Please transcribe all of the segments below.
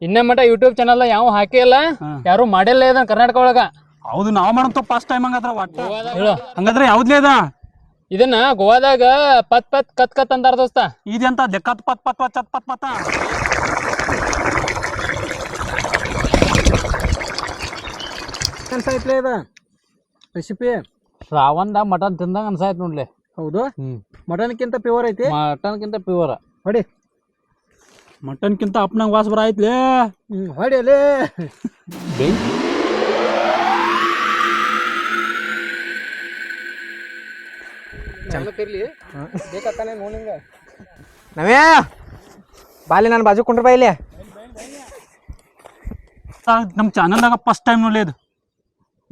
ಇನ್ನೇ ಮಟ YouTube channel ಯಾವ ಹಾಕೇ ಇಲ್ಲ, ಯಾರು ಮಾಡಿಲ್ಲ ಇದ ಕರ್ನಾಟಕ ಒಳಗ. ಹೌದು, ನಾವ್ ಮಾಡಂತ ಫಸ್ಟ್ ಟೈಮ್ ಹಂಗಾದ್ರ ಒಟ್ಟ ಹೇಳು ಹಂಗಾದ್ರೆ ಯಾವ್ದ್ಲೇ ಅದ ಇದನ್ನ ಗೋವಾದಾಗ ಪತ್ ಪತ್ ಕತ್ ಕತ್ ಅಂತಾರ ದೋಸ್ತ. ಇದೆಂತ ಕತ್ ಪತ್ ಪತ್ ಪತ್ ಚತ್ ಪತ್ ಪತ ಅನ್ಸಾಯ್ತಲೇ ಇದ ರೆಸಿಪಿ. ಶ್ರಾವಣದಾಗ ಮಟನ್ ತಿಂದಂಗ ಅನ್ಸಾಯ್ತು ನೋಡ್ಲಿ. ಹೌದು, ಮಟನ್ಕ್ಕಿಂತ ಪ್ಯೂರ್ ಐತಿ. ಮಟನ್ಕಿಂತ ಪ್ಯೂರ್. ಹೊಡಿ ಮಟನ್ಕಿಂತ ಅಪ್ನಂಗ್ ವಾಸ್ ಬರ ಆಯ್ತ್ಲೇ. ಹೊಡಿ ಅಲ್ಲೇ ಚಂದಕ್ಕಿರ್ಲಿ ಬೇಕಾಗ್ತಾನೆ ನೋಡಿಂಗ. ನವೇ ಬಾಲಿ ನಾನು ಬಾಜು ಕುಂಡ್ರ ಬಾ ಇಲ್ಲಿ. ನಮ್ ಚಾನಲ್ದಾಗ ಫಸ್ಟ್ ಟೈಮ್ ನೋಡ್ಲಿ ಇದು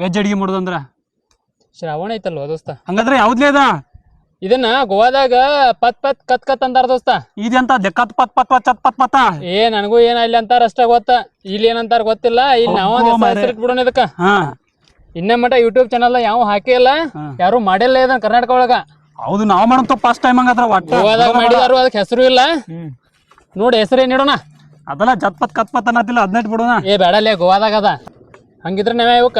ವೆಜ್ ಅಡಿಗೆ ಮಾಡೋದಂದ್ರ. ಶ್ರಾವಣ ಐತಲ್ವ ದೋಸ್ತ? ಹಂಗಾದ್ರೆ ಯಾವ್ದ್ಲೇ ಅದ ಇದನ್ನ ಗೋವಾದಾಗ ಪತ್ ಪತ್ ಕತ್ ಕತ್ ಅಂತಾರ ದೋಸ್ತ. ಇದೆಂತ ಕತ್ ಪತ್ ಪತ್ ಪತ್ ಚತ್ ಪತ್ ಪತ ನನಗೂ ಏನ ಇಲ್ಲಿ ಅಂತಾರ ಅಷ್ಟ ಗೊತ್ತ, ಇಲ್ಲಿ ಏನಂತಾರ ಗೊತ್ತಿಲ್ಲ. ಇಲ್ಲಿ ನಾವು ಬಿಡೋಣ ಇದಕ್ಕ. ಇನ್ನೇ ಮಟ ಯೂಟ್ಯೂಬ್ ಚಾನಲ್ ಯಾವ ಹಾಕೇ ಇಲ್ಲ, ಯಾರು ಮಾಡಿಲ್ಲ ಇದ ಕರ್ನಾಟಕ ಒಳಗ. ಹೌದು, ನಾವ್ ಮಾಡಂತ ಫಸ್ಟ್ ಟೈಮ್ ಹಂಗಾದ್ರ ಒಟ್ಟ ಗೋವಾದಾಗ ಮಾಡಿದಾರು, ಅದಕ್ಕೆ ಹೆಸರು ಇಲ್ಲ. ನೋಡಿ ಹೆಸರು ಏನ್ ಇಡೋಣ? ಅದೆಲ್ಲ ಜತ್ ಪತ್ ಕತ್ ಪತ್ ಅನ್ನತಿಲ್ಲ, ಹದಿನೆಂಟು ಬಿಡೋಣ. ಬೇಡಲ್ಲೇ ಗೋವಾದಾಗ ಅದ. ಹಂಗಿದ್ರೆ ನಾವೇ ಇವಕ್ಕ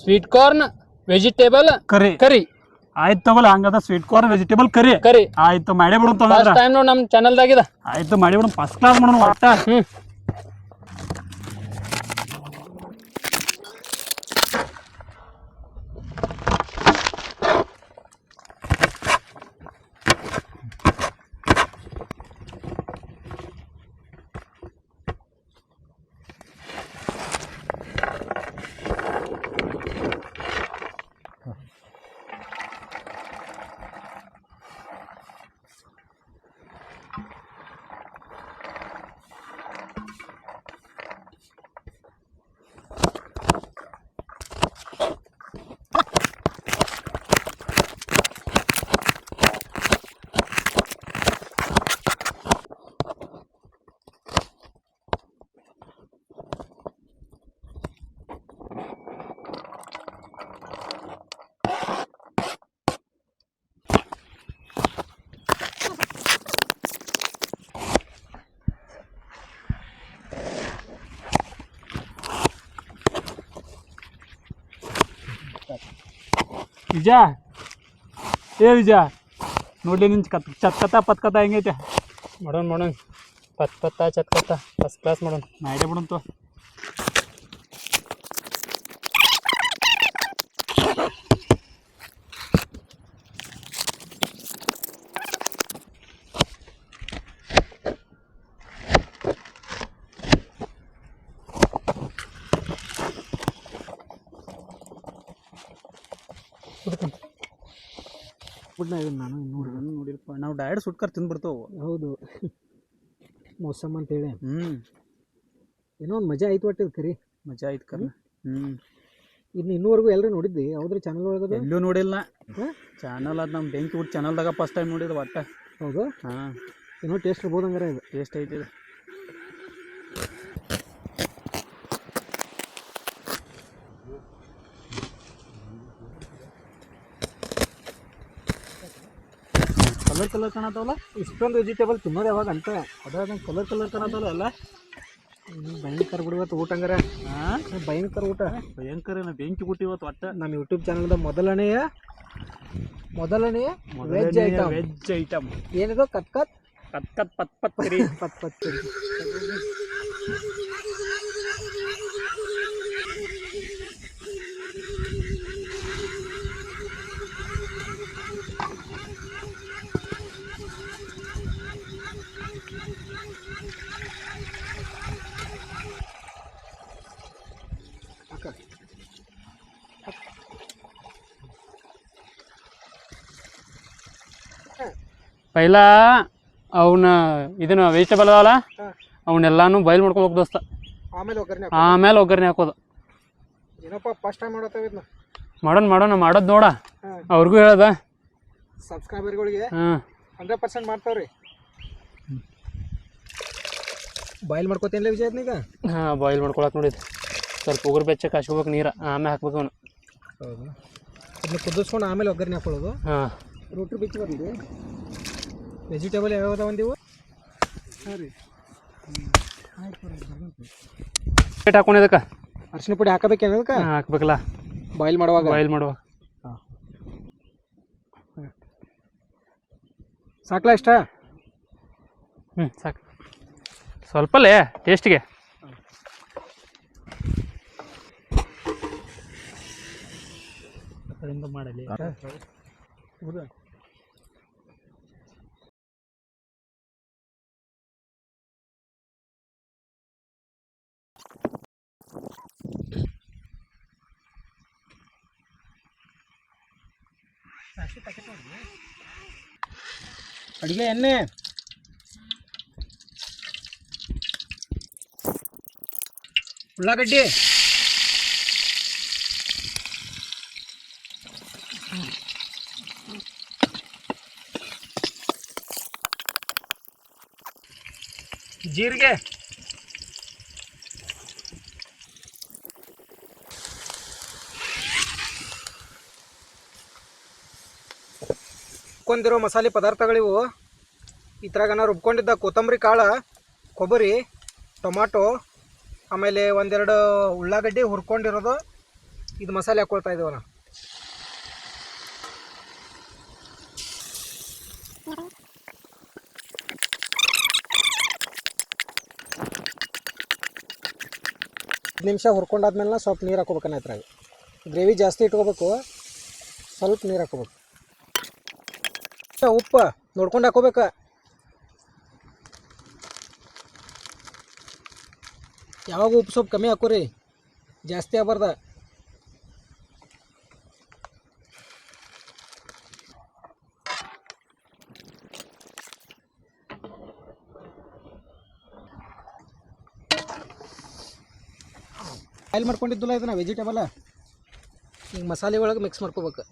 ಸ್ವೀಟ್ ಕಾರ್ನ್ ವೆಜಿಟೇಬಲ್ ಕರಿ ಕರಿ ಆಯ್ತು ತಗೋಲ್ಲ. ಹಂಗದ ಸ್ವೀಟ್ ಕಾರ್ನ್ ವೆಜಿಟೇಬಲ್ ಕರಿ ಕರಿ ಆಯ್ತು ಮಾಡೇ ಬಿಡು. ಫಸ್ಟ್ ಟೈಮ್ ನೋಡಿ ನಮ್ ಚಾನಲ್ದಾಗಿದ. ಆಯ್ತು ಮಾಡಿ ಬಿಡು, ಫಸ್ಟ್ ಕ್ಲಾಸ್ ಮಾಡೋಣ ಒಟ್ಟ. ವಿಜಯ ವಿಜಯ ನೋಡ್ಲಿ ನಿನ್ ಚತ್ಕತ ಪತ್ಕತ ಹೆಂಗೈತೆ? ಮಾಡೋಣ ಪತ್ ಪತ್ತ ಚತ್ಕತ್ತ ಫಸ್ಟ್ ಕ್ಲಾಸ್ ಮಾಡೋಣ. ಮಾಡೇ ಬಿಡಂತು. ನಾನು ನೋಡಿರಪ್ಪ, ನಾವು ಡೈರೆಕ್ಟ್ ಸುಟ್ಕರ್ ತಿಂದ್ಬಿಡ್ತಾವ. ಹೌದು, ಮೋಸಮ್ ಅಂತೇಳಿ. ಏನೋ ಒಂದು ಮಜಾ ಆಯ್ತು ಒಟ್ಟಿದ್ ಕರಿ. ಮಜಾ ಆಯ್ತು ಕರ್. ಇನ್ನೂವರೆಗೂ ಎಲ್ಲರೂ ನೋಡಿದ್ವಿ ಯಾವ್ದ್ರ ಚಾನಲ್ ಒಳಗದ? ಎಲ್ಲೂ ನೋಡಿಲ್ಲ ಚಾನಲ್. ಅದು ನಮ್ಮ ಬೆಂಕಿ ಊಟ ಚಾನಲ್ದಾಗ ಫಸ್ಟ್ ಟೈಮ್ ನೋಡಿದ್ರು ಒಟ್ಟ. ಹೌದು, ಏನೋ ಟೇಸ್ಟ್ ಇರ್ಬೋದು ಹಂಗಾರೆ. ಇದು ಟೇಸ್ಟ್ ಐತಿ ಇದು. ಕಲರ್ ಕಲರ್ ಕಾಣತ್ತವಲ್ಲ, ಇಷ್ಟೊಂದು ವೆಜಿಟೇಬಲ್ ತಿನ್ನೋದು ಯಾವಾಗ ಅಂತ. ಅದ್ರಾಗ ಕಲರ್ ಕಲರ್ ಕಾಣತ್ತವಲ್ಲ ಎಲ್ಲ. ಭಯಂಕರ ಬಿಡುವತ್ತು ಊಟ ಹಂಗಾರೆ. ಭಯಂಕರ ಊಟ, ಭಯಂಕರ ಬೆಂಕಿ ಊಟ ಇವತ್ತು ಒಟ್ಟ. ನಮ್ಮ ಯೂಟ್ಯೂಬ್ ಚಾನಲ್ದ ಮೊದಲನೆಯ ವೆಜ್ ಐಟಮ್ ಏನಿದು? ಕತ್ ಕತ್ ಕತ್ ಕತ್ ಪತ್ ಪತ್ ಕರಿ ಪತ್ ಪತ್ ಕರಿ. ಪೈಲ ಅವನ್ನ ಇದನ್ನ ವೆಜಿಟೇಬಲ್ ಅದಾವಲ್ಲ ಅವನ್ನೆಲ್ಲಾನು ಬಾಯ್ಲ್ ಮಾಡ್ಕೊಂಡು ಹೋಗ್ ದೋಸ್ತ. ಆಮೇಲೆ ಒಗ್ಗರಣೆ ಹಾಕೋದು. ಏನಪ್ಪ ಫಸ್ಟ್ ಟೈಮ್ ಮಾಡತ್ತವ. ಮಾಡೋಣ ಮಾಡೋದು ನೋಡ. ಅವ್ರಿಗೂ ಹೇಳದ ಸಬ್ಸ್ಕ್ರೈಬರ್ಗಳಿಗೆ 100% ಮಾಡ್ತಾವ್ರಿ. ಬಾಯ್ಲ್ ಮಾಡ್ಕೋತೇನಿಲ್ಲ ವಿಜಯತ್ನೀಗ? ಬಾಯ್ಲ್ ಮಾಡ್ಕೊಳಕ್ ನೋಡಿದ್. ಸ್ವಲ್ಪ ಉಗುರು ಬೆಚ್ಚಕ್ಕೆ ಹಚ್ಕೋಬೇಕು ನೀರು, ಆಮೇಲೆ ಹಾಕ್ಬೇಕು ಅವನು. ಹೌದು, ಅದನ್ನ ಕುದಿಸ್ಕೊಂಡು ಆಮೇಲೆ ಒಗ್ಗರಣೆ ಹಾಕೊಳ್ಳೋದು. ರೊಟ್ಟಿ ಬಿಚ್ಚಿ ಬಂದಿದೆ. ವೆಜಿಟೇಬಲ್ ಯಾವ್ಯಾವ ಒಂದಿವು? ಹಾಂ ರೀ, ಆಯ್ತು. ರೇಟ್ ಹಾಕೊಂಡಿದ್ದಕ್ಕ ಅರಿಶಿನ ಪುಡಿ ಹಾಕಬೇಕೇನು ಅದಕ್ಕೆ ಹಾಕ್ಬೇಕಲ್ಲ ಬಾಯ್ಲ್ ಮಾಡುವಾಗ ಮಾಡುವಾಗ ಸಾಕ್ಲಾ ಇಷ್ಟ ಸಾಕು ಸ್ವಲ್ಪಲೇ ಟೇಸ್ಟ್ಗೆ ಮಾಡಲಿ ಅಡಿಗೆ ಎಣ್ಣೆ ಉಳ್ಳಾಗಡ್ಡಿ ಜೀರಿಗೆ ರುಬ್ಕೊಂಡಿರೋ ಮಸಾಲೆ ಪದಾರ್ಥಗಳಿವು ಇದ್ರಾಗ ನಾ ರುಬ್ಕೊಂಡಿದ್ದ ಕೊತ್ತಂಬರಿ ಕಾಳು ಕೊಬ್ಬರಿ ಟೊಮಾಟೊ ಆಮೇಲೆ ಒಂದೆರಡು ಉಳ್ಳಾಗಡ್ಡಿ ಹುರ್ಕೊಂಡಿರೋದು ಇದು ಮಸಾಲೆ ಹಾಕ್ಕೊಳ್ತಾ ಇದ್ದೀವಲ್ಲ ನಿಮಿಷ ಹುರ್ಕೊಂಡಾದ್ಮೇಲೆ ಸ್ವಲ್ಪ ನೀರು ಹಾಕೋಬೇಕನ್ನ ಇದ್ರಾಗ ಗ್ರೇವಿ ಜಾಸ್ತಿ ಇಟ್ಕೋಬೇಕು ಸ್ವಲ್ಪ ನೀರು ಹಾಕೋಬೇಕು ಉಪ್ಪು ನೋಡ್ಕೊಂಡು ಹಾಕೋಬೇಕು ಯಾವಾಗ ಉಪ್ಪು ಸ್ವಲ್ಪ ಕಮ್ಮಿ ಹಾಕೋರಿ ಜಾಸ್ತಿ ಆಗಬಾರ್ದ ಬಾಯ್ಲ್ ಮಾಡ್ಕೊಂಡಿದ್ದಿಲ್ಲ ಇದನ್ನ ವೆಜಿಟೇಬಲ್ ಈಗ ಮಸಾಲೆ ಒಳಗೆ ಮಿಕ್ಸ್ ಮಾಡ್ಕೋಬೇಕು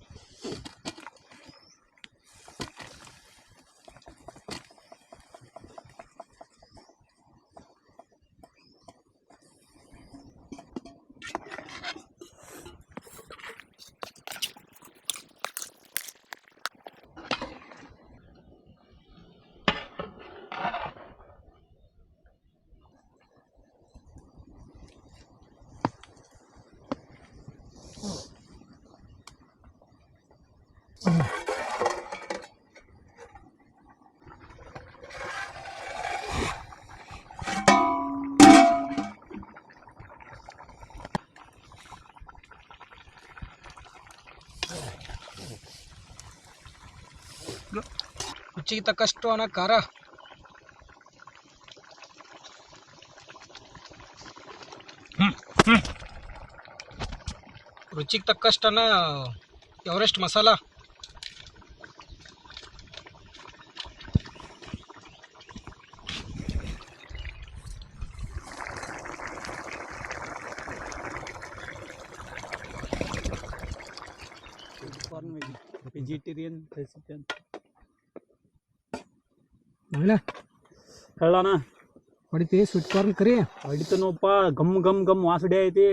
ರುಚಿಗೆ ತಕ್ಕಷ್ಟು ಅನ್ನ ಖಾರ ರುಚಿಗೆ ತಕ್ಕಷ್ಟನ್ನ ಎವರೆಸ್ಟ್ ಮಸಾಲ ವೆಜಿಟೇರಿಯನ್ ರೆಸಿಪಿ ಅಂತ ಹೇಳಣ ಹೊಡಿತಿ ಸ್ವೀಟ್ ಕಾರ್ನ್ ಕರಿ ಹೊಡಿತನಪ್ಪ ಗಮ್ ಗಮ್ ಗಮ್ ವಾಸಡಿ ಐತಿ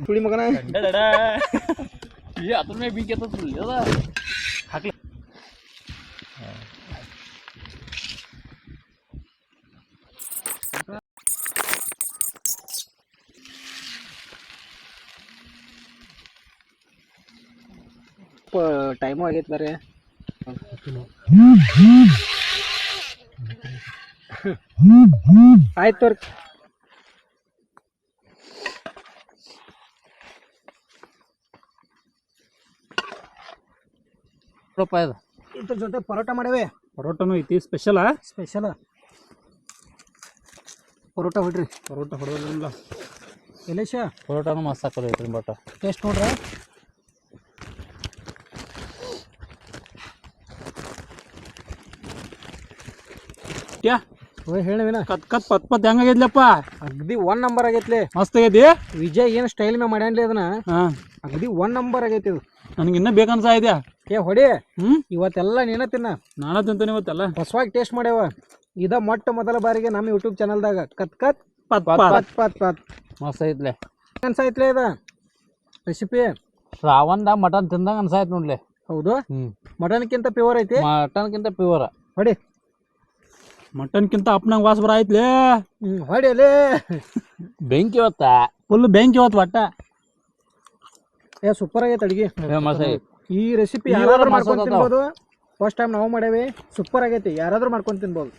ಸುಳಿ ಮಗನ ಅದ್ರ ಮೇಲೆ ಬೀಕಿ ಹಾಕ್ಲಿ ಟೈಮು ಆಗೈತೆ ಬೇರೆ ಆಯ್ತು ತೋರಿ ಇದ್ರ ಜೊತೆ ಪರೋಟ ಮಾಡೇವೆ ಪರೋಟನೂ ಐತಿ ಸ್ಪೆಷಲ್ ಪರೋಟ ಹೊಡ್ರಿ ಪರೋಟ ಹೊಡೋದಿಲ್ಲ ಎಲೇಶ ಪರೋಟನೂ ಮಸ್ತ್ ಹಾಕೋದೈತ್ರಿ ಬಟ್ ಟೇಸ್ಟ್ ನೋಡ್ರಿ ಯಾ ಹೇಳಿವಿನ ಕತ್ ಕತ್ ಪತ್ ಪತ್ ಹೆಂಗಾಗೈತ್ಲಪ್ಪ ಅಗದಿ 1 ನಂಬರ್ ಆಗೈತ್ಲಿ ಮಸ್ತ್ ಆಗೈತಿ ವಿಜಯ್ ಏನು ಸ್ಟೈಲ್ ಮೇ ಮಾಡ್ಯಾನ್ಲಿ ಅದನ್ನ ಹಾ ಅಗದಿ 1 ನಂಬರ್ ಆಗೈತಿ ಇದು ನನಗೆ ಇನ್ನೂ ಬೇಕನ್ಸ ಇದೆಯಾ ಏ ಹೊಡಿ ಇವತ್ತೆಲ್ಲ ನೀನ ತಿನ್ನ ನಾನು ತಿಂತಾನೆ ಇವತ್ತೆಲ್ಲ ಹೊಸವಾಗಿ ಟೇಸ್ಟ್ ಮಾಡ್ಯಾವ ಇದ ಮೊಟ್ಟ ಮೊದಲ ಬಾರಿಗೆ ನಮ್ಮ ಯೂಟ್ಯೂಬ್ ಚಾನಲ್ದಾಗ ಕತ್ ಕತ್ ಪತ್ ಪತ್ ಪತ್ ಪತ್ ಮಸ್ತ್ ಐತ್ಲೆ ಅನ್ಸಾಯ್ತ್ಲೆ ಇದ ರೆಸಿಪಿ ಶ್ರಾವಣದಾಗ ಮಟನ್ ತಿಂದಂಗ ಅನ್ಸಾಯ್ತು ನೋಡ್ಲಿ ಹೌದು ಮಟನ್ಕ್ಕಿಂತ ಪ್ಯೂರ್ ಐತಿ ಮಟನ್ಕಿಂತ ಪ್ಯೂರ್ ಹೊಡಿ ಮಟನ್ಕಿಂತ ಅಪ್ಪನಂಗೆ ವಾಸ ಬರ ಆಯ್ತ್ಲೇ. ಹೊಡಿಯಲೇ ಬೆಂಕಿ ಇವತ್ತ ಫುಲ್ ಬೆಂಕಿ ಇವತ್ತು ಒಟ್ಟ. ಸೂಪರ್ ಆಗೈತೆ ಅಡಿಗೆ. ಫೇಮಸ್ ಐತಿ ಈ ರೆಸಿಪಿ ಯಾರಾದ್ರೂ ಮಾಡ್ಕೊಂಡು ತಿನ್ಬೋದು. ಫಸ್ಟ್ ಟೈಮ್ ನಾವು ಮಾಡೇವಿ, ಸೂಪರ್ ಆಗೈತಿ, ಯಾರಾದ್ರೂ ಮಾಡ್ಕೊಂಡು ತಿನ್ಬೋದು.